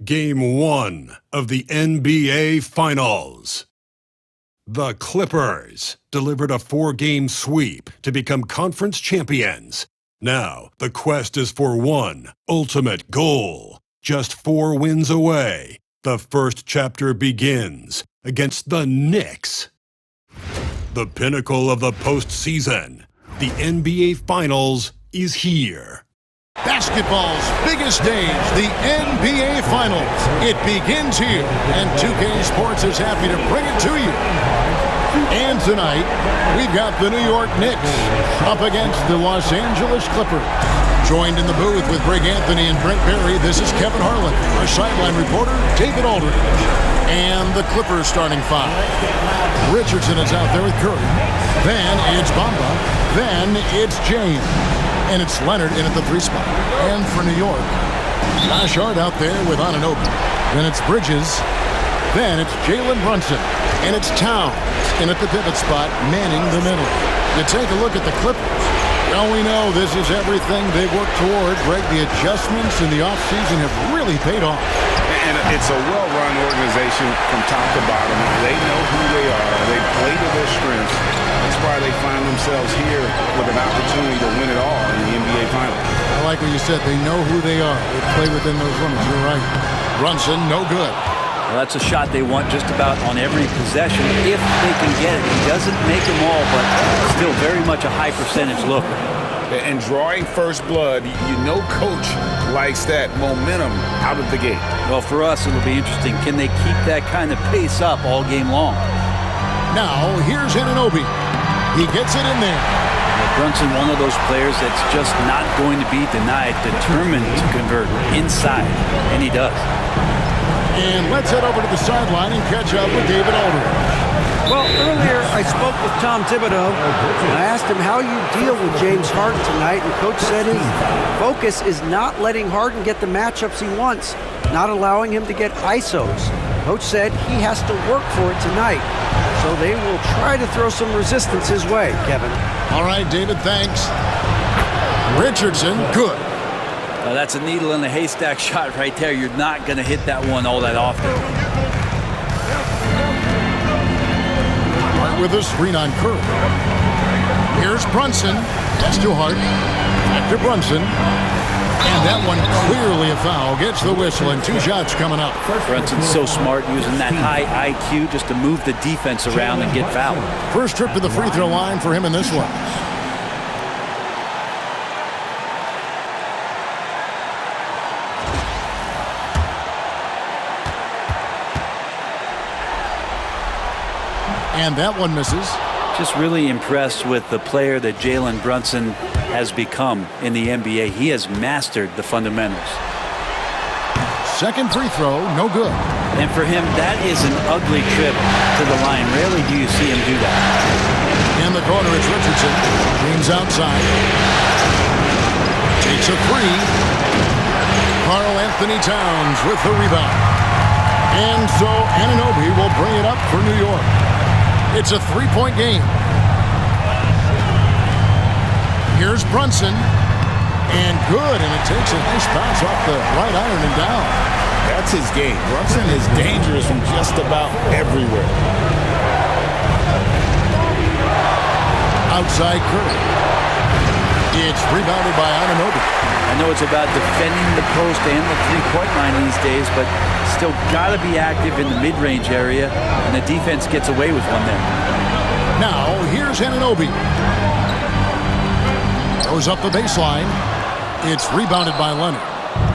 Game 1 of the NBA Finals. The Clippers delivered a 4-game sweep to become conference champions. Now, the quest is for one ultimate goal. Just 4 wins away, the first chapter begins against the Knicks. The pinnacle of the postseason, the NBA Finals, is here. Basketball's biggest stage, the NBA Finals. It begins here, and 2K Sports is happy to bring it to you. And tonight, we've got the New York Knicks up against the Los Angeles Clippers. Joined in the booth with Greg Anthony and Brent Berry, this is Kevin Harlan, our sideline reporter, David Aldridge. And the Clippers starting 5. Richardson is out there with Curry. Then it's Bamba. Then it's James. And it's Leonard in at the 3 spot. And for New York, Josh Hart out there with Anunoby. Then it's Bridges. Then it's Jalen Brunson. And it's Towns in at the pivot spot, manning the middle. You take a look at the Clippers. Well, we know this is everything they've worked toward. Greg, the adjustments in the offseason have really paid off. And it's a well-run organization from top to bottom. They know who they are. They play to their strengths. That's why they find themselves here with an opportunity to win it all in the NBA Finals. I like what you said. They know who they are. They play within those limits. You're right. Brunson, no good. Well, that's a shot they want just about on every possession if they can get it. He doesn't make them all, but still very much a high percentage look. And drawing first blood, you know coach likes that momentum out of the gate. Well, for us, it'll be interesting. Can they keep that kind of pace up all game long? Now, here's Anunoby. He gets it in there. Brunson, one of those players that's just not going to be denied, determined to convert inside, and he does. And let's head over to the sideline and catch up with David Aldridge. Well, earlier I spoke with Tom Thibodeau, and I asked him how you deal with James Harden tonight, and Coach said his focus is not letting Harden get the matchups he wants, not allowing him to get ISOs. Coach said he has to work for it tonight, so they will try to throw some resistance his way, Kevin. All right, David, thanks. Richardson, good. That's a needle in a haystack shot right there. You're not going to hit that one all that often. With a screen on Curry. Here's Brunson. That's too hard. Back to Brunson. And that one clearly a foul. Gets the whistle and 2 shots coming up. Brunson's so smart using that high IQ just to move the defense around and get fouled. First trip to the free throw line for him in this one. And that one misses. Just really impressed with the player that Jalen Brunson has become in the NBA. He has mastered the fundamentals. Second free throw, no good. And for him, that is an ugly trip to the line. Rarely do you see him do that. In the corner, it's Richardson. James outside. Takes a 3. Karl Anthony Towns with the rebound. And so Anunoby will bring it up for New York. It's a 3-point game. Here's Brunson. And good, and it takes a nice bounce off the right iron and down. That's his game. Brunson is dangerous from just about everywhere. Outside Curry. It's rebounded by Anunoby. I know it's about defending the post and the 3-point line these days, but still got to be active in the mid-range area, and the defense gets away with one there. Now, here's Anunoby. Goes up the baseline. It's rebounded by Leonard.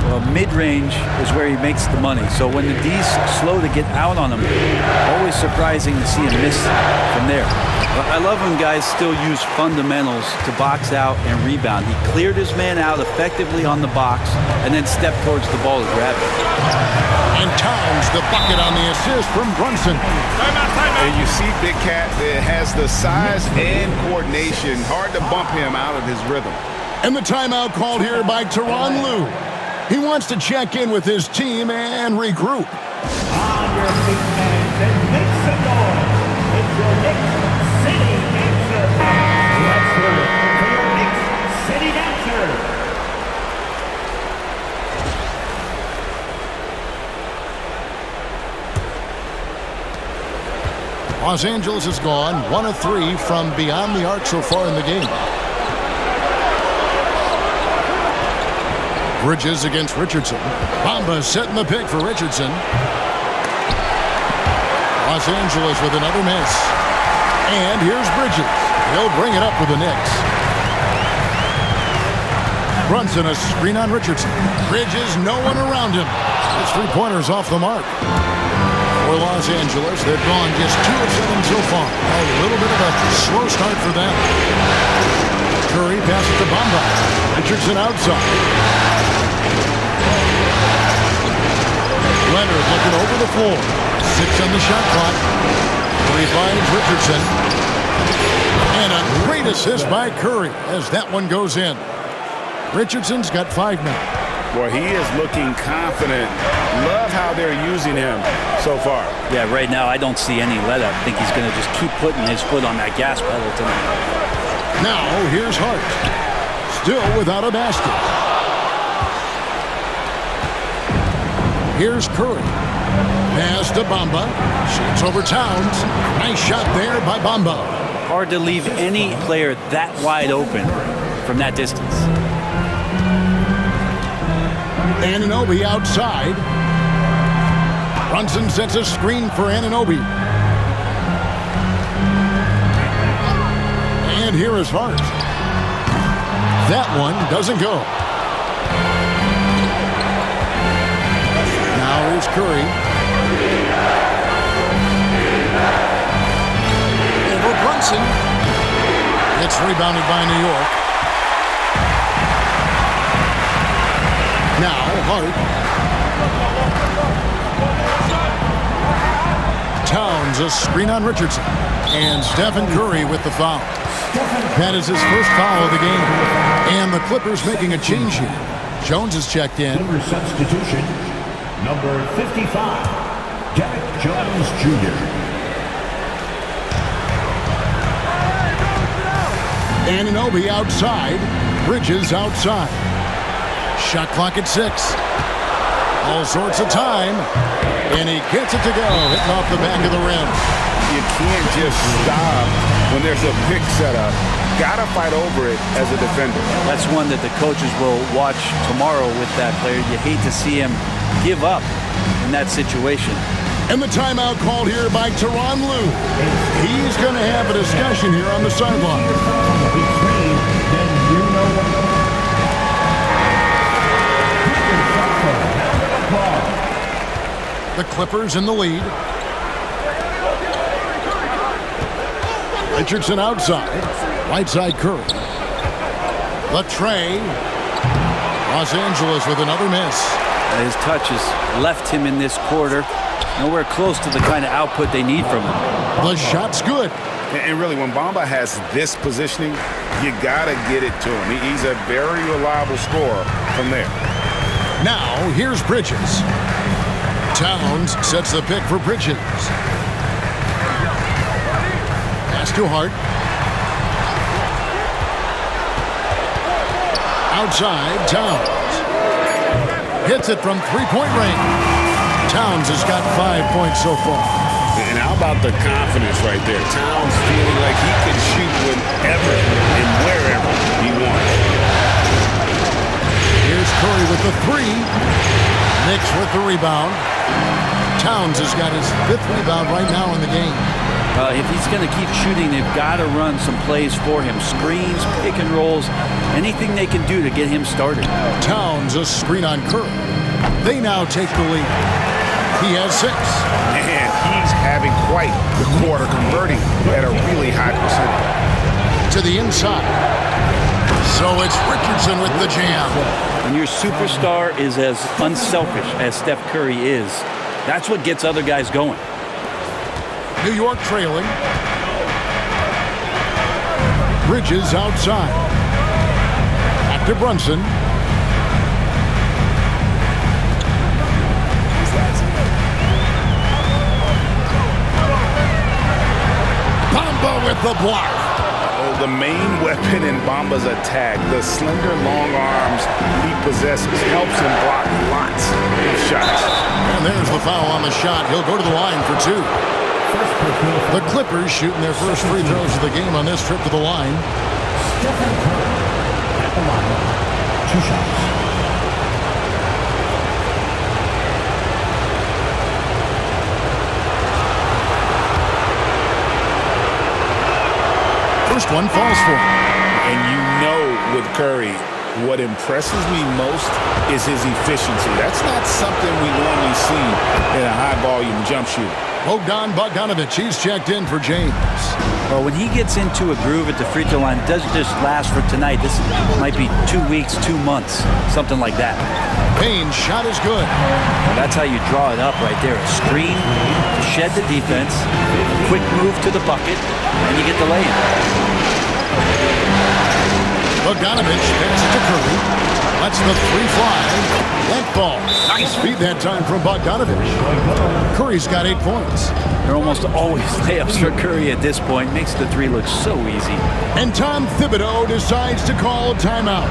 Well, mid-range is where he makes the money. So when the D's slow to get out on him, always surprising to see him miss from there. But I love when guys still use fundamentals to box out and rebound. He cleared his man out effectively on the box and then stepped towards the ball to grab it. And Towns the bucket on the assist from Brunson. And you see Big Cat that has the size and coordination. Hard to bump him out of his rhythm. And the timeout called here by Tyronn Lue. He wants to check in with his team and regroup. On your feet, and make some noise. It's your Knicks City Dancer. Let's hear it for your Knicks City Dancer. Los Angeles has gone 1 of 3 from beyond the arc so far in the game. Bridges against Richardson. Bamba setting the pick for Richardson. Los Angeles with another miss. And here's Bridges. He'll bring it up for the Knicks. Brunson, a screen on Richardson. Bridges, no one around him. It's 3-pointers off the mark. For Los Angeles, they've gone just 2 of 7 so far. A little bit of a slow start for them. Curry passes to Bamba. Richardson outside. Leonard looking over the floor. 6 on the shot clock. He finds Richardson. And a great assist by Curry as that one goes in. Richardson's got 5 now. Boy, he is looking confident. Love how they're using him so far. Yeah, right now I don't see any let-up. I think he's going to just keep putting his foot on that gas pedal tonight. Now here's Hart. Still without a basket. Here's Curry. Pass to Bamba. Shoots over Towns. Nice shot there by Bamba. Hard to leave any player that wide open from that distance. Anunoby outside. Brunson sets a screen for Anunoby. And here is Hart. That one doesn't go. Now here's Curry. Over Brunson. It's rebounded by New York. Now Hart. Towns a screen on Richardson. And Stephen Curry with the foul. That is his first foul of the game. And the Clippers making a change here. Jones is checked in. Clippers substitution, number 55, Derek Jones Jr. Anunoby outside. Bridges outside. Shot clock at 6. All sorts of time. And he gets it to go. Hitting off the back of the rim. You can't just stop when there's a pick set up. Gotta fight over it as a defender. That's one that the coaches will watch tomorrow with that player. You hate to see him give up in that situation. And the timeout called here by Tyronn Lue. He's going to have a discussion here on the sideline. The Clippers in the lead. Richardson outside. Right side Curry. The tray. Los Angeles with another miss. His touch has left him in this quarter. Nowhere close to the kind of output they need from him. The shot's good. And really, when Bamba has this positioning, you gotta get it to him. He's a very reliable scorer from there. Now, here's Bridges. Towns sets the pick for Bridges. Pass to Hart. Outside, Towns. Hits it from three-point range. Towns has got 5 points so far. And how about the confidence right there? Towns feeling like he can shoot whenever and wherever he wants. Here's Curry with the 3. Knicks with the rebound. Towns has got his 5th rebound right now in the game. If he's going to keep shooting, they've got to run some plays for him. Screens, pick and rolls, anything they can do to get him started. Towns a screen on Curry. They now take the lead. He has 6. And he's having quite the quarter, converting at a really high percentage. To the inside. So it's Richardson with the jam. When your superstar is as unselfish as Steph Curry is, that's what gets other guys going. New York trailing. Bridges outside. Back to Brunson. Bamba with the block. The main weapon in Bamba's attack, the slender, long arms he possesses, helps him block lots of shots. And there's the foul on the shot. He'll go to the line for 2. First personal foul. The Clippers shooting their first free throws of the game on this trip to the line. Stephen Curry at the line. 2 shots. First one falls for him. And you know with Curry, what impresses me most is his efficiency. That's not something we normally see in a high-volume jump shooter. Bogdanovic, he's checked in for James. Well, when he gets into a groove at the free throw line, it doesn't just last for tonight. This might be 2 weeks, 2 months, something like that. Payne's shot is good. Well, that's how you draw it up right there. A screen to shed the defense, a quick move to the bucket, and you get the lay-in. Bogdanovic passes to Curry. That's the 3 fly. That ball. Nice feed that time from Bogdanovic. Curry's got 8 points. They're almost always layups for Curry at this point. Makes the 3 look so easy. And Tom Thibodeau decides to call timeout.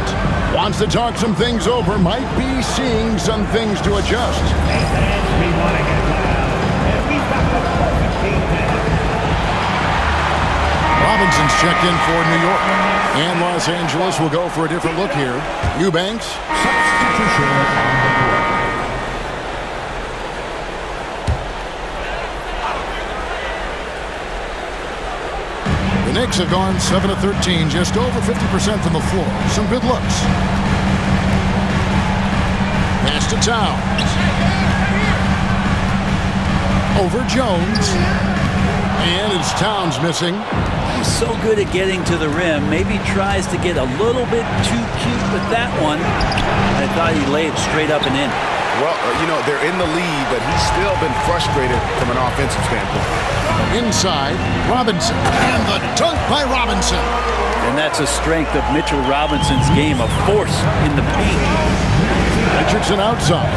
Wants to talk some things over. Might be seeing some things to adjust. Hey fans, we want to get loud. And we've got the perfect game plan. Robinson's checked in for New York. And Los Angeles will go for a different look here. Eubanks. Substitution on the court. The Knicks have gone 7 of 13, just over 50% from the floor. Some good looks. Pass to Towns. Over Jones. And it's Towns missing. He's so good at getting to the rim. Maybe tries to get a little bit too cute with that one. I thought he'd lay it straight up and in. Well, they're in the lead, but he's still been frustrated from an offensive standpoint. Inside, Robinson. And the dunk by Robinson. And that's a strength of Mitchell Robinson's game, a force in the paint. Richardson outside.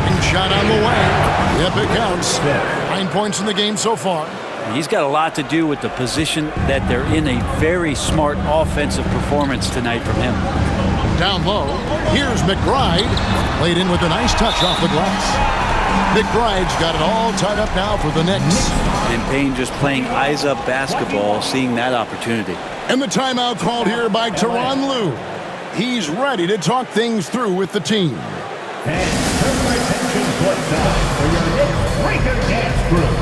And shot on the way. Yep, it counts. 9 points in the game so far. He's got a lot to do with the position that they're in. A very smart offensive performance tonight from him. Down low, here's McBride. Played in with a nice touch off the glass. McBride's got it all tied up now for the Knicks. And Payne just playing eyes-up basketball, seeing that opportunity. And the timeout called here by Tyronn Lue. He's ready to talk things through with the team. Fans, turn your attention towards for your Knicks Breaker Dance Group.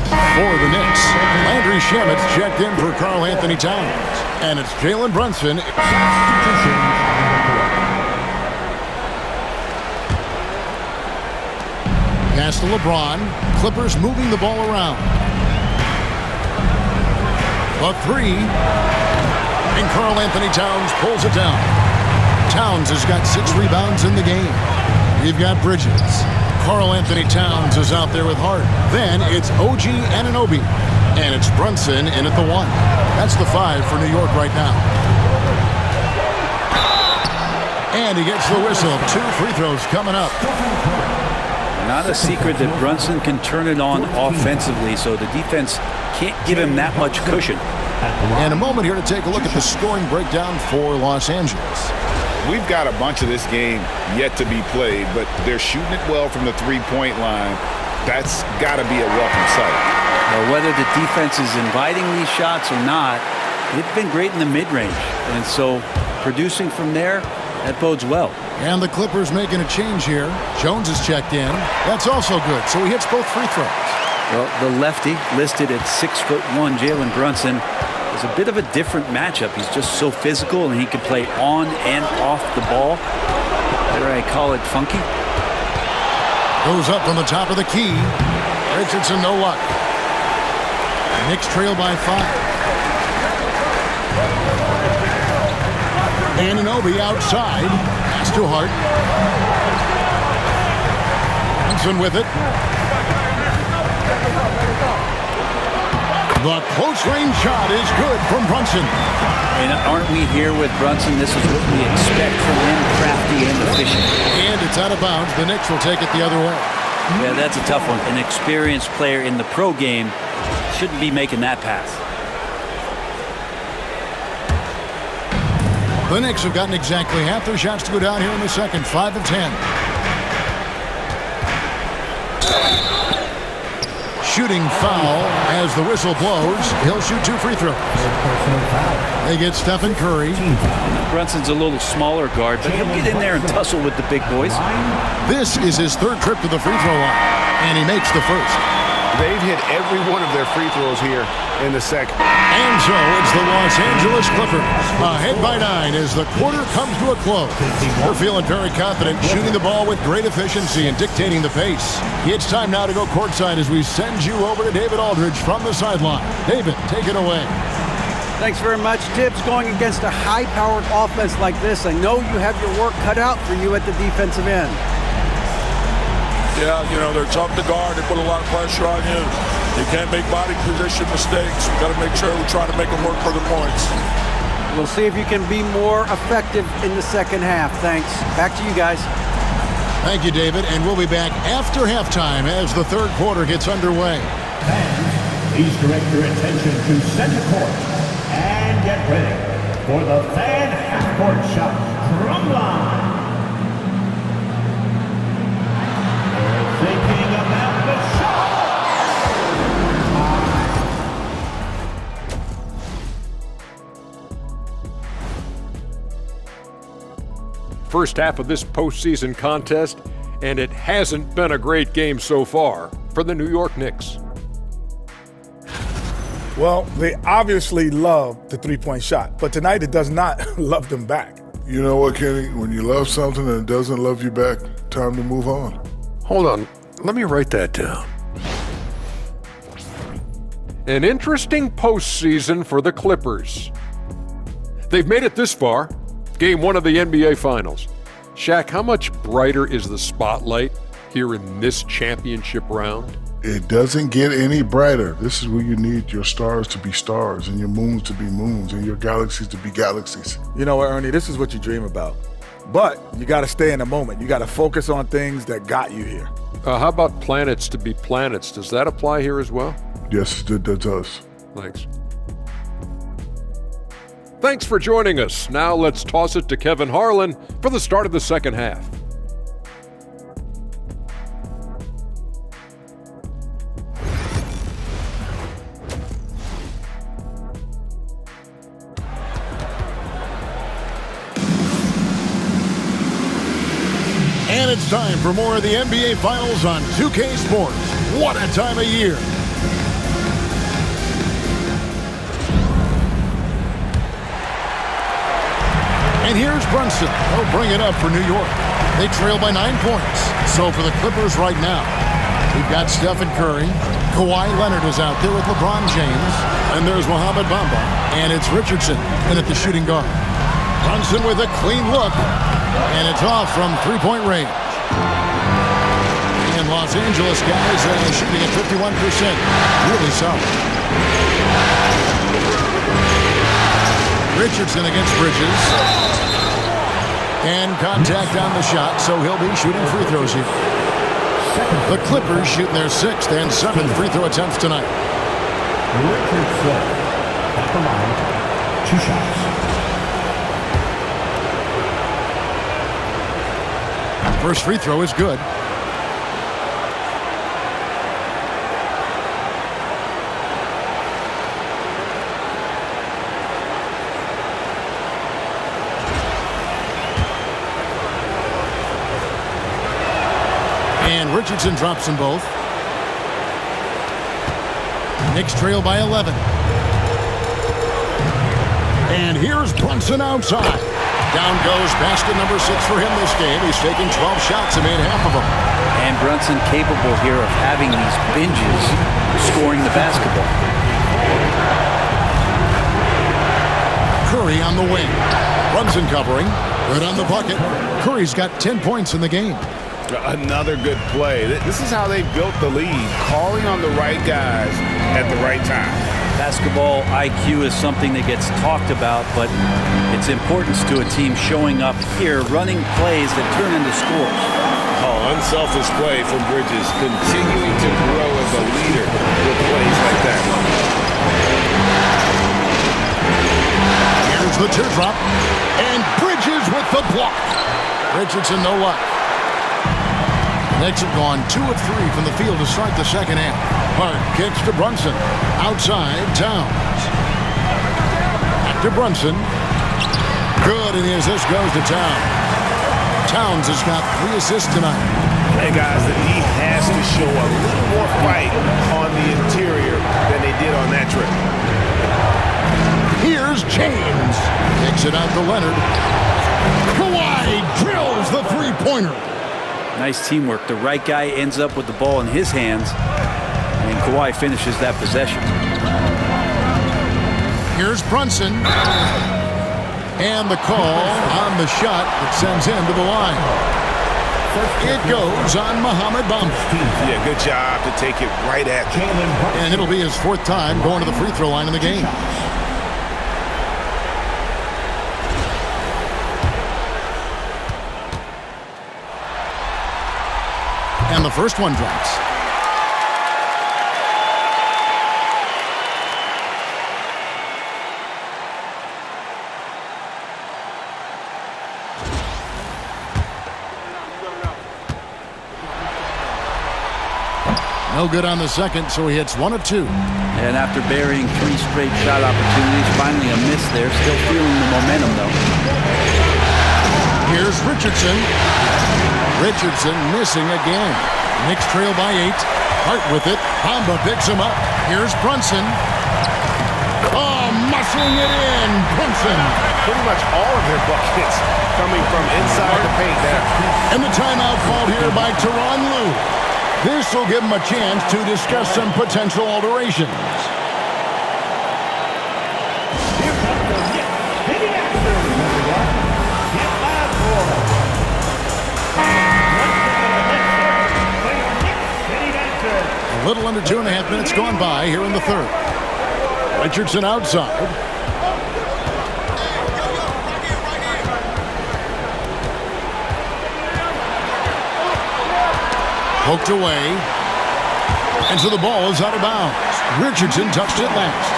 For the Knicks, Landry Shamet's checked in for Karl Anthony Towns. And it's Jalen Brunson. Substitution on the court. Pass to LeBron. Clippers moving the ball around. A 3. And Karl Anthony Towns pulls it down. Towns has got 6 rebounds in the game. We've got Bridges. Karl Anthony Towns is out there with Hart. Then it's OG Anunoby. And it's Brunson in at the 1. That's the 5 for New York right now. And he gets the whistle. 2 free throws coming up. Not a secret that Brunson can turn it on offensively, so the defense can't give him that much cushion. And a moment here to take a look at the scoring breakdown for Los Angeles. We've got a bunch of this game yet to be played, but they're shooting it well from the three-point line. That's got to be a welcome sight. Well, whether the defense is inviting these shots or not, they've been great in the mid-range. And so producing from there, that bodes well. And the Clippers making a change here. Jones is checked in. That's also good, so he hits both free throws. Well, the lefty listed at 6'1", Jalen Brunson, is a bit of a different matchup. He's just so physical, and he can play on and off the ball. Dare I call it funky? Goes up on the top of the key. Richardson, no luck. Knicks trail by 5. Anunoby outside. Pass to Hart. Brunson with it. The close-range shot is good from Brunson. And aren't we here with Brunson? This is what we expect from him, crafty and efficient. And it's out of bounds. The Knicks will take it the other way. Yeah, that's a tough one. An experienced player in the pro game shouldn't be making that pass. The Knicks have gotten exactly half their shots to go down here in the second. 5 of 10. shooting foul as the whistle blows. He'll shoot 2 free throws. Personal foul. They get Stephen Curry. Team foul. Brunson's a little smaller guard, but he'll get in there and tussle with the big boys. This is his 3rd trip to the free throw line, and he makes the first. They've hit every one of their free throws here in the second. And so it's the Los Angeles Clippers ahead by 9 as the quarter comes to a close. They're feeling very confident, shooting the ball with great efficiency and dictating the pace. It's time now to go courtside as we send you over to David Aldridge from the sideline. David, take it away. Thanks very much, Tibbs. Going against a high-powered offense like this, I know you have your work cut out for you at the defensive end. Yeah, you know, they're tough to guard. They put a lot of pressure on you. You can't make body position mistakes. We got to make sure we try to make them work for the points. We'll see if you can be more effective in the second half. Thanks. Back to you guys. Thank you, David, and we'll be back after halftime as the 3rd quarter gets underway. Fans, please direct your attention to center court and get ready for the fan half-court shot drum line. Thinking about the shot. First half of this postseason contest, and it hasn't been a great game so far for the New York Knicks. Well, they obviously love the three-point shot, but tonight it does not love them back. You know what, Kenny? When you love something and it doesn't love you back, time to move on. Hold on, let me write that down. An interesting postseason for the Clippers. They've made it this far, Game 1 of the NBA Finals. Shaq, how much brighter is the spotlight here in this championship round? It doesn't get any brighter. This is where you need your stars to be stars and your moons to be moons and your galaxies to be galaxies. You know what, Ernie? This is what you dream about. But you got to stay in the moment. You got to focus on things that got you here. How about planets to be planets? Does that apply here as well? Yes, it does. Thanks. Thanks for joining us. Now let's toss it to Kevin Harlan for the start of the second half. And it's time for more of the NBA Finals on 2K Sports. What a time of year. And here's Brunson. He'll bring it up for New York. They trail by 9 points. So for the Clippers right now, we've got Stephen Curry. Kawhi Leonard is out there with LeBron James. And there's Mohamed Bamba. And it's Richardson in at the shooting guard. Brunson with a clean look. And it's off from three-point range. And Los Angeles guys shooting at 51%. Really solid. Richardson against Bridges. And contact on the shot, so he'll be shooting free throws here. The Clippers shooting their 6th and 7th free throw attempts tonight. Richardson at the line. 2 shots. First free throw is good. And Richardson drops them both. Knicks trail by 11. And here's Brunson outside. Down goes basket number 6 for him this game. He's taken 12 shots and made half of them. And Brunson capable here of having these binges, scoring the basketball. Curry on the wing. Brunson covering. Right on the bucket. Curry's got 10 points in the game. Another good play. This is how they built the lead, calling on the right guys at the right time. Basketball IQ is something that gets talked about, but its importance to a team showing up here, running plays that turn into scores. Oh, unselfish play from Bridges, continuing to grow as a leader with plays like that. Here's the teardrop, and Bridges with the block. Richardson no luck. Knicks have gone 2 of 3 from the field to start the second half. Hart kicks to Brunson. Outside, Towns. Back to Brunson. Good, and the assist goes to Towns. Towns has got 3 assists tonight. Hey, guys, the D has to show a little more fight on the interior than they did on that trip. Here's James. Kicks it out to Leonard. Kawhi drills the three-pointer. Nice teamwork. The right guy ends up with the ball in his hands, and Kawhi finishes that possession. Here's Brunson. And the call on the shot that sends him to the line. It goes on Mohamed Bamba. Yeah, good job to take it right at him. And it'll be his 4th time going to the free throw line in the game. And the first one drops. No good on the second, so he hits 1 of 2. And after burying 3 straight shot opportunities, finally a miss there. Still feeling the momentum, though. Here's Richardson. Richardson missing again. Knicks trail by 8. Hart with it. Bamba picks him up. Here's Brunson. Oh, muscling it in. Brunson. Pretty much all of their buckets coming from inside the paint there. And the timeout called here by Tyronn Lue. This will give him a chance to discuss some potential alterations. Here comes the Knicks City Actors, everyone. Get loud for your Knicks City Dancers. A little under 2.5 minutes gone by here in the third. Richardson outside. Poked away. And so the ball is out of bounds. Richardson touched it last.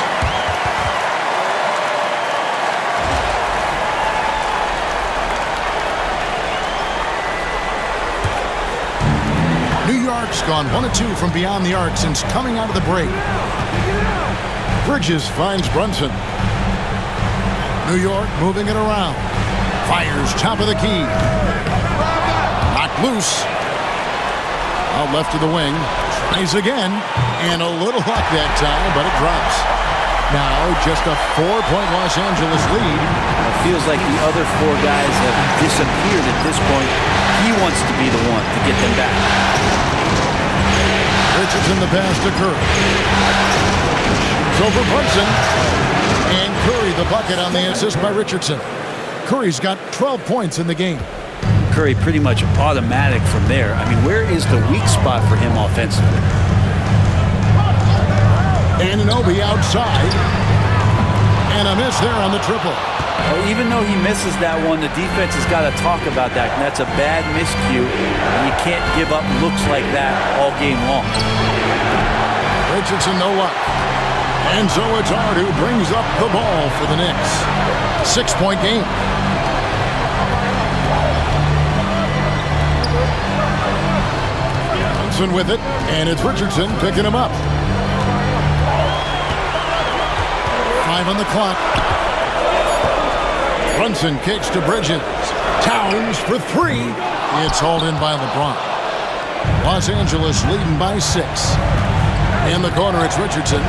New York's gone 1 of 2 from beyond the arc since coming out of the break. Bridges finds Brunson. New York moving it around. Fires top of the key. Knocked loose. Out left to the wing. Tries again. And a little luck that time, but it drops. Now just a 4-point Los Angeles lead. It feels like the other 4 guys have disappeared at this point. He wants to be the one to get them back. Richardson the pass to Curry. So for Brunson. And Curry the bucket on the assist by Richardson. Curry's got 12 points in the game. Curry pretty much automatic from there. I mean, where is the weak spot for him offensively? Anunoby outside. And a miss there on the triple. Well, even though he misses that one, the defense has got to talk about that. And that's a bad miscue. And you can't give up looks like that all game long. Richardson no luck. And so it's Hart who brings up the ball for the Knicks. 6-point game. Brunson with it, and it's Richardson picking him up. 5 on the clock. Brunson kicks to Bridges. Towns for 3. It's hauled in by LeBron. Los Angeles leading by 6. In the corner, it's Richardson.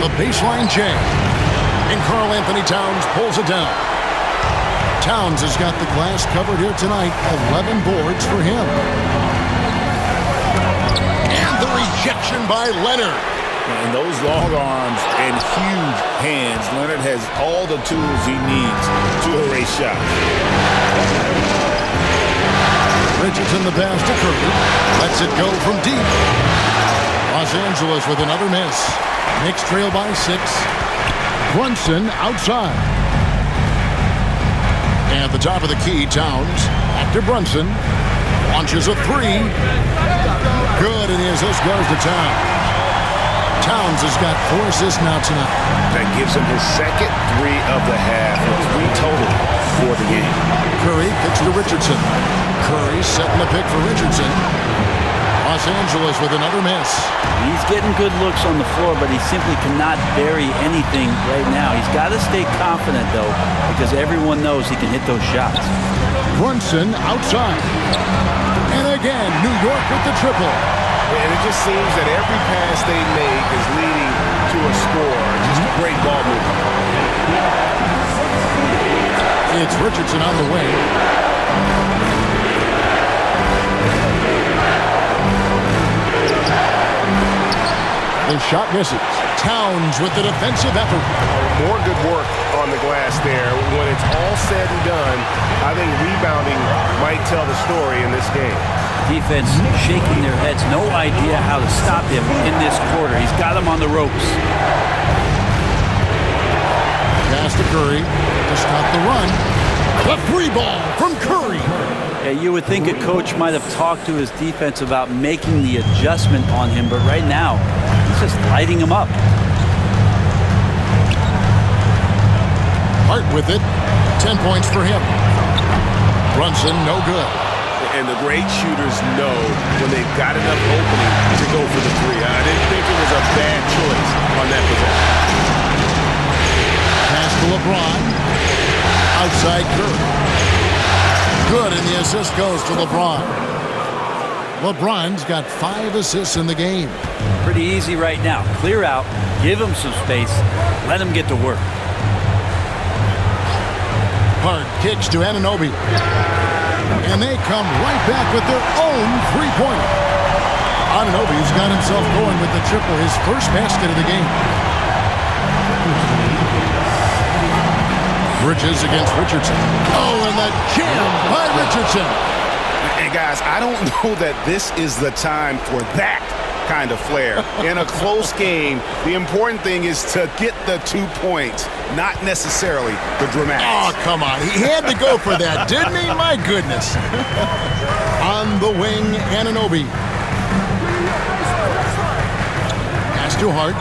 The baseline jam. And Karl Anthony Towns pulls it down. Towns has got the glass covered here tonight. 11 boards for him. And the rejection by Leonard. And those long arms and huge hands, Leonard has all the tools he needs to erase shots. Richardson the pass to Curry. Lets it go from deep. Los Angeles with another miss. Knicks trail by 6. Brunson outside. At the top of the key, Towns. After Brunson. Launches a 3. Good, and the assist goes to Towns. Towns has got 4 assists now tonight. That gives him his second 3 of the half, with 3 total for the game. Curry kicks to Richardson. Curry setting the pick for Richardson. Los Angeles with another miss. He's getting good looks on the floor, but he simply cannot bury anything right now. He's got to stay confident, though, because everyone knows he can hit those shots. Brunson outside. And again, New York with the triple. And it just seems that every pass they make is leading to a score. Just a great ball movement. It's Richardson on the way. The shot misses. Towns with the defensive effort. More good work on the glass there. When it's all said and done, I think rebounding might tell the story in this game. Defense shaking their heads. No idea how to stop him in this quarter. He's got him on the ropes. Pass to Curry to stop the run. The free ball from Curry. Yeah, you would think a coach might have talked to his defense about making the adjustment on him, but right now, he's just lighting him up. Hart with it. 10 points for him. Brunson, no good. And the great shooters know when they've got enough opening to go for the 3. I didn't think it was a bad choice on that possession. Pass to LeBron. Outside Curry. Good, and the assist goes to LeBron. LeBron's got 5 assists in the game. Pretty easy right now. Clear out, give him some space, let him get to work. Hart kicks to Anunoby. And they come right back with their own three-pointer. Anunoby's got himself going with the triple, his first basket of the game. Bridges against Richardson. Oh, and the jam by Richardson. And guys, I don't know that this is the time for that kind of flair. In a close game, the important thing is to get the 2 points, not necessarily the dramatics. Oh, come on. He had to go for that, didn't he? My goodness. On the wing, Anunoby. Pass to Hart.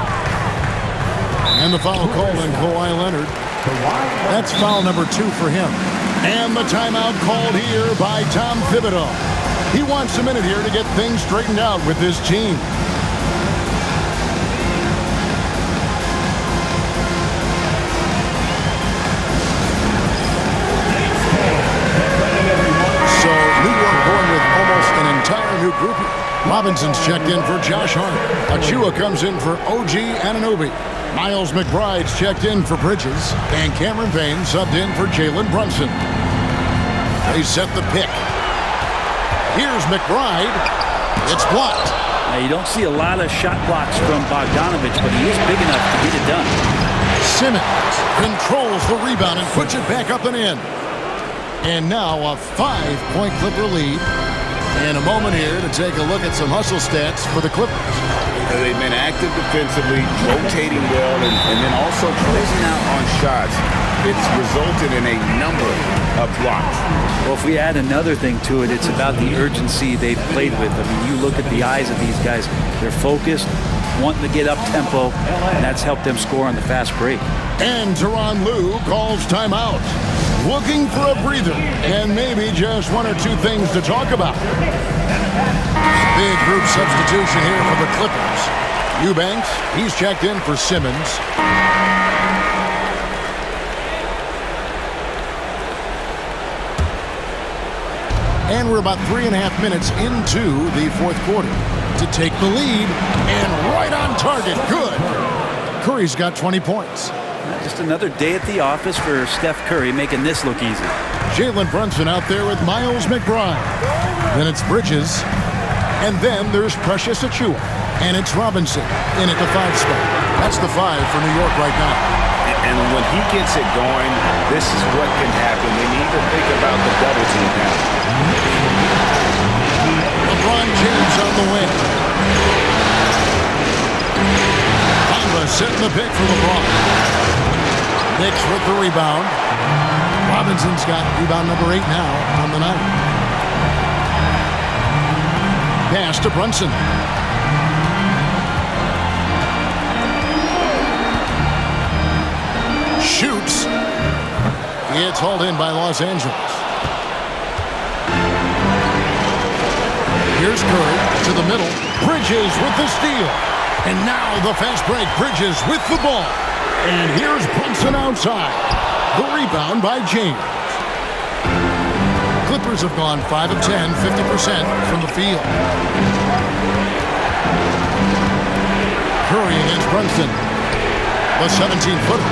And the foul called on Kawhi Leonard. That's foul number 2 for him. And the timeout called here by Tom Thibodeau. He wants a minute here to get things straightened out with his team. So New York going with almost an entire new group. Robinson's checked in for Josh Hart. Achua comes in for OG Anunoby. Miles McBride's checked in for Bridges, and Cameron Payne subbed in for Jalen Brunson. They set the pick. Here's McBride. It's blocked. Now, you don't see a lot of shot blocks from Bogdanovich, but he is big enough to get it done. Simmons controls the rebound and puts it back up and in. And now a 5-point Clipper lead. And a moment here to take a look at some hustle stats for the Clippers. They've been active defensively, rotating well, and then also closing out on shots. It's resulted in a number of blocks. Well, if we add another thing to it, it's about the urgency they've played with. I mean, you look at the eyes of these guys. They're focused, wanting to get up tempo, and that's helped them score on the fast break. And Tyronn Lue calls timeout. Looking for a breather and maybe just 1 or 2 things to talk about. Big group substitution here for the Clippers. Eubanks, he's checked in for Simmons. And we're about 3.5 minutes into the fourth quarter to take the lead. And right on target. Good. Curry's got 20 points. Just another day at the office for Steph Curry, making this look easy. Jalen Brunson out there with Miles McBride. Then it's Bridges. And then there's Precious Achua. And it's Robinson in at the 5 spot. That's the 5 for New York right now. And when he gets it going, this is what can happen. They need to think about the double team now. LeBron James on the wing. Honda setting the pick for LeBron. Knicks with the rebound. Robinson's got rebound number 8 now on the night. Pass to Brunson. hauled in by Los Angeles. Here's Curry to the middle. Bridges with the steal. And now the fast break. Bridges with the ball. And here's Brunson outside. The rebound by James. Clippers have gone 5 of 10, 50% from the field. Curry against Brunson. The 17-footer.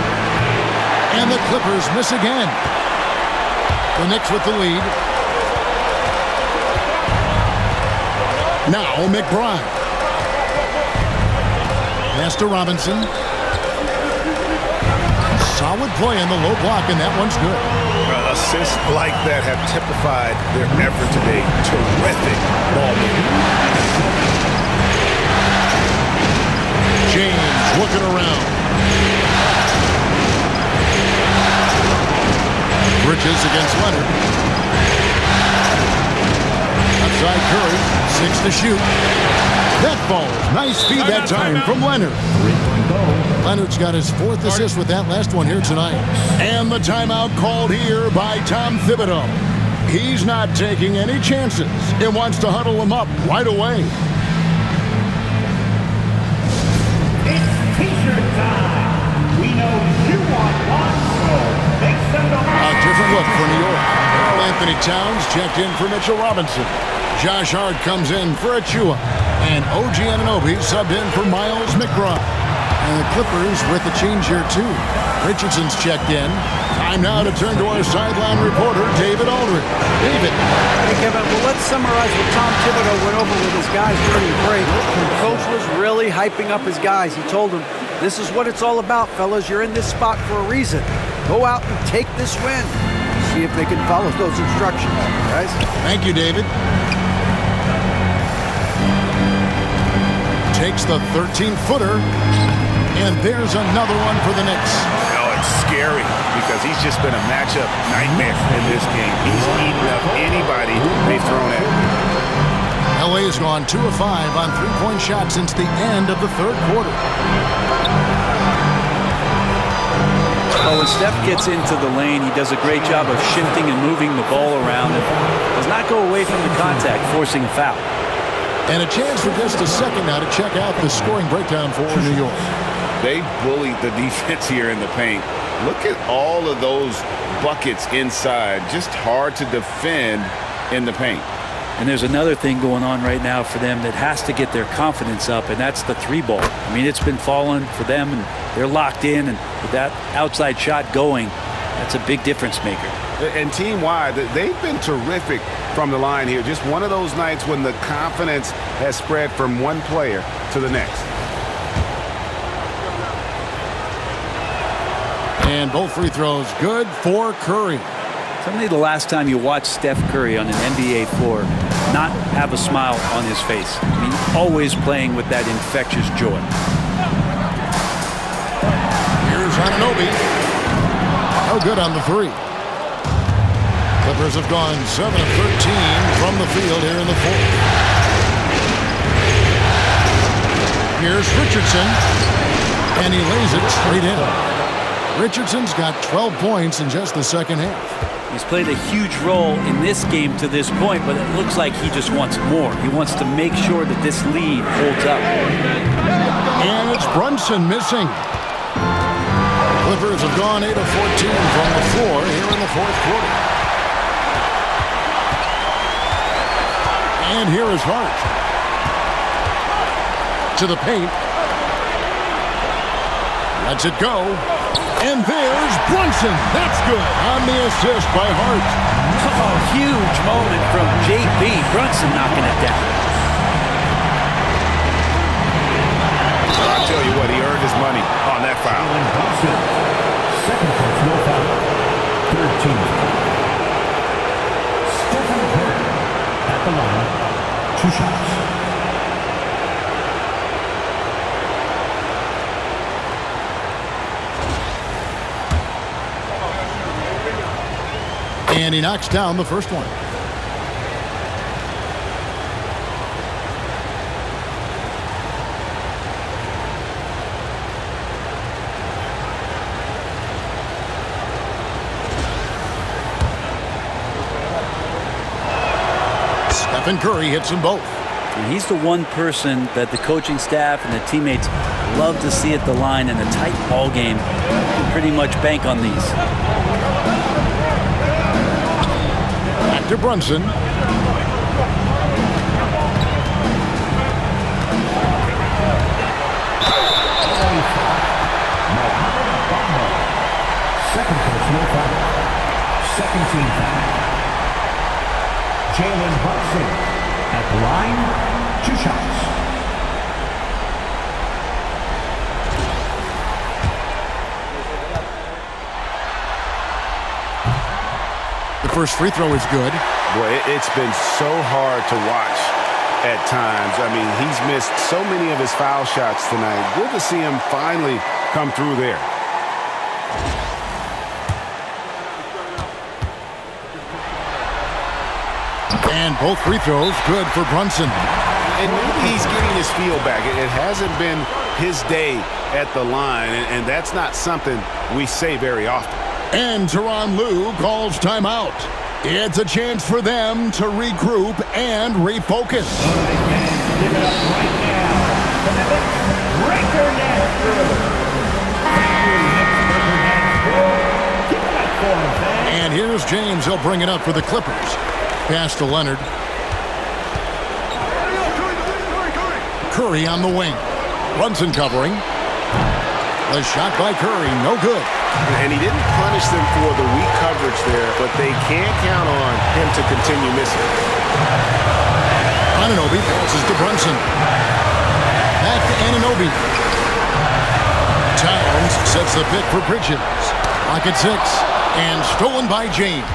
And the Clippers miss again. The Knicks with the lead. Now McBride. Pass to Robinson. Solid play in the low block, and that one's good. Assists like that have typified their effort today. Terrific ball movement. James looking around. Bridges against Leonard. Outside Curry, 6 to shoot. That ball, nice feed that time from Leonard. Leonard's got his 4th assist with that last one here tonight. And the timeout called here by Tom Thibodeau. He's not taking any chances and wants to huddle them up right away. It's t-shirt time. We know you want one, so make some noise. A different look for New York. Karl Anthony Towns checked in for Mitchell Robinson. Josh Hart comes in for Achua. And OG Anunoby subbed in for Miles McBride. And the Clippers with the change here, too. Richardson's checked in. Time now to turn to our sideline reporter, David Aldridge. David. Hey, Kevin, well, let's summarize what Tom Thibodeau went over with his guys during the break. The coach was really hyping up his guys. He told them, this is what it's all about, fellas. You're in this spot for a reason. Go out and take this win. See if they can follow those instructions, guys. Thank you, David. Takes the 13-footer, and there's another one for the Knicks. Oh, it's scary because he's just been a matchup nightmare in this game. He's eaten up anybody they've thrown at him. LA has gone 2 of 5 on three-point shots since the end of the third quarter. Well, when Steph gets into the lane, he does a great job of shifting and moving the ball around and does not go away from the contact, forcing a foul. And a chance for just a second now to check out the scoring breakdown for New York. They bullied the defense here in the paint. Look at all of those buckets inside. Just hard to defend in the paint. And there's another thing going on right now for them that has to get their confidence up, and that's the 3-ball. I mean, it's been falling for them, and they're locked in, and with that outside shot going, that's a big difference maker. And team-wide, they've been terrific from the line here. Just one of those nights when the confidence has spread from one player to the next. And both free throws good for Curry. Tell me the last time you watched Steph Curry on an NBA floor not have a smile on his face. I mean, always playing with that infectious joy. Here's Anunoby. No good on the 3. Clippers have gone 7 of 13 from the field here in the 4th. Here's Richardson, and he lays it straight in. Richardson's got 12 points in just the second half. He's played a huge role in this game to this point, but it looks like he just wants more. He wants to make sure that this lead holds up. And it's Brunson missing. Clippers have gone 8 of 14 from the floor here in the 4th quarter. And here is Hart. To the paint. Lets it go. And there's Brunson. That's good on the assist by Hart. Oh, huge moment from J.B. Brunson knocking it down. I'll tell you what, he earned his money on that foul. Second personal foul. 13. Stephen Curry at the line. 2 shots. And he knocks down the first one. Stephen Curry hits them both. And he's the one person that the coaching staff and the teammates love to see at the line in a tight ball game. You can pretty much bank on these. Back to Brunson. Second personal foul. Second team foul. Jalen Brunson at the line, 2 shots. The first free throw is good. Boy, it's been so hard to watch at times. I mean, he's missed so many of his foul shots tonight. Good to see him finally come through there. And both free throws good for Brunson. And maybe he's getting his feel back. It hasn't been his day at the line, and that's not something we say very often. And Tyronn Lue calls timeout. It's a chance for them to regroup and refocus. Give it up right now for the Knicks. Breaker Nashville. Keep it up for him, fans. And here's James. He'll bring it up for the Clippers. Pass to Leonard. Curry on the wing. Brunson covering. The shot by Curry, no good. And he didn't punish them for the weak coverage there, but they can't count on him to continue missing. Anunoby passes to Brunson. Back to Anunoby. Towns sets the pick for Bridges. Pocket 6. And stolen by James.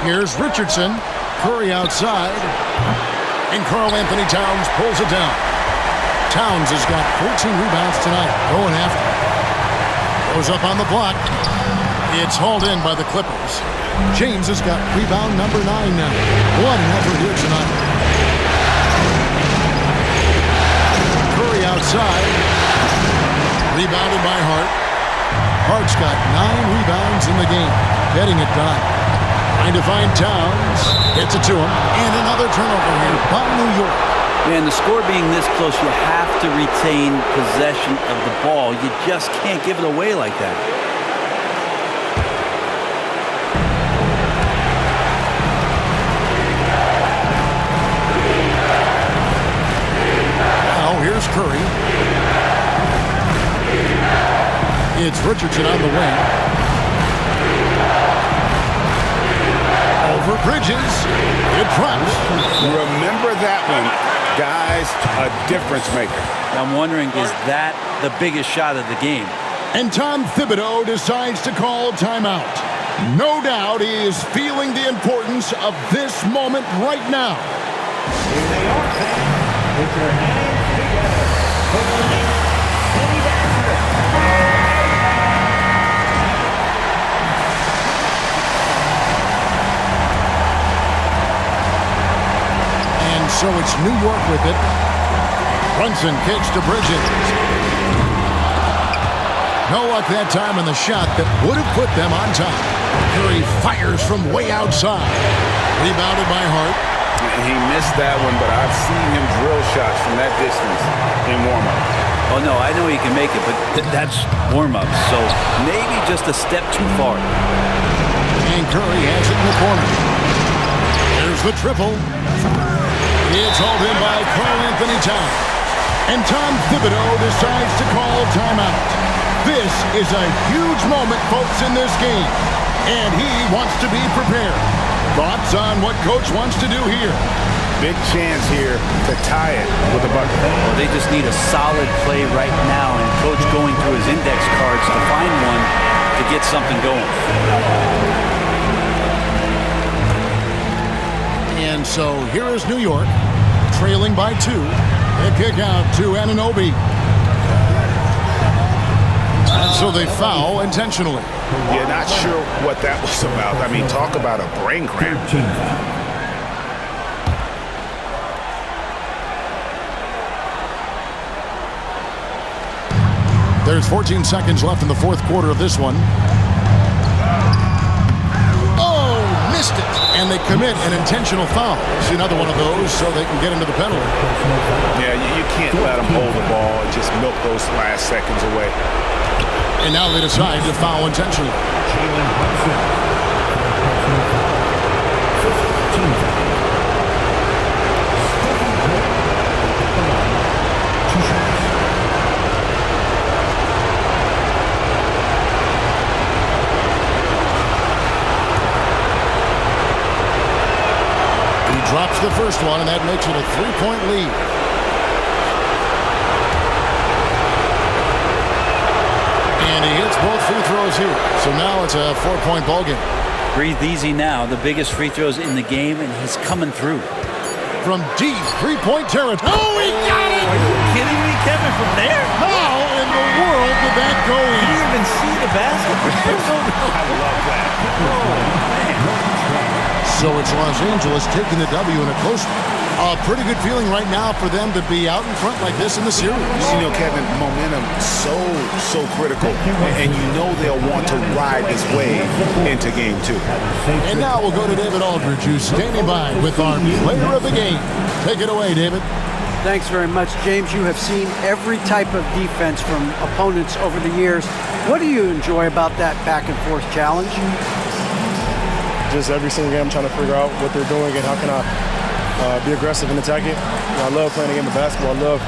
Here's Richardson. Curry outside. And Karl-Anthony Towns pulls it down. Towns has got 14 rebounds tonight. Going after. Goes up on the block. It's hauled in by the Clippers. James has got rebound number 9 now. What an effort here tonight. Curry outside. Rebounded by Hart. Hart's got 9 rebounds in the game. Getting it done. Trying to find Towns. Gets it to him. And another turnover here by New York. Man, the score being this close, you have to retain possession of the ball. You just can't give it away like that. Now here's Curry. It's Richardson on the wing. Over Bridges. Good front. Remember that one. Guys, a difference maker. I'm wondering, is that the biggest shot of the game? And Tom Thibodeau decides to call timeout. No doubt he is feeling the importance of this moment right now. Here they are, fans. Put your hands together for the Knicks City Dancers. So it's New York with it. Brunson kicks to Bridges. No luck that time on the shot that would have put them on top. Curry fires from way outside. Rebounded by Hart. He missed that one, but I've seen him drill shots from that distance in warm-up. Oh, no, I know he can make it, but that's warm-up, so maybe just a step too far. And Curry has it in the corner. There's the triple. It's hauled in by Karl-Anthony Towns. And Tom Thibodeau decides to call timeout. This is a huge moment, folks, in this game. And he wants to be prepared. Thoughts on what Coach wants to do here? Big chance here to tie it with a bucket. Well, they just need a solid play right now, and Coach going through his index cards to find one to get something going. And so here is New York, trailing by 2. They kick out to Anunoby. So they foul intentionally. Yeah, not sure what that was about. I mean, talk about a brain cramp. There's 14 seconds left in the fourth quarter of this one. Oh, missed it. And they commit an intentional foul. See another one of those so they can get into the penalty. Yeah, you can't let them hold the ball and just milk those last seconds away. And now they decide to foul intentionally. Drops the first one, and that makes it a 3-point lead. And he hits both free throws here. So now it's a 4-point ball game. Breathe easy now. The biggest free throws in the game, and he's coming through. From deep 3-point territory. Oh, he got it! Are you kidding me, Kevin, from there? How in the world did that go in? Did he even see the basket? I love that. So it's Los Angeles taking the W in a close one. A pretty good feeling right now for them to be out in front like this in the series. You know, Kevin, momentum so critical. And you know they'll want to ride this wave into game 2. And now we'll go to David Aldridge, who's standing by with our player of the game. Take it away, David. Thanks very much, James. You have seen every type of defense from opponents over the years. What do you enjoy about that back-and-forth challenge? Just every single game I'm trying to figure out what they're doing and how can I be aggressive and attack it. I love playing the game of basketball. I love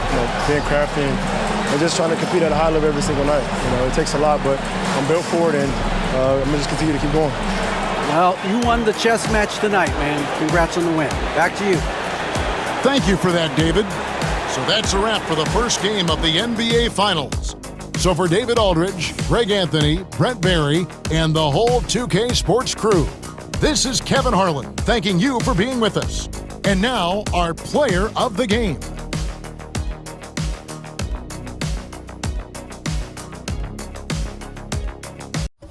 being crafty and just trying to compete at a high level every single night. It takes a lot, but I'm built for it, and I'm going to just continue to keep going. Well, you won the chess match tonight, man. Congrats on the win. Back to you. Thank you for that, David. So that's a wrap for the first game of the NBA Finals. So for David Aldridge, Greg Anthony, Brent Barry, and the whole 2K Sports crew, this is Kevin Harlan thanking you for being with us. And now, our player of the game.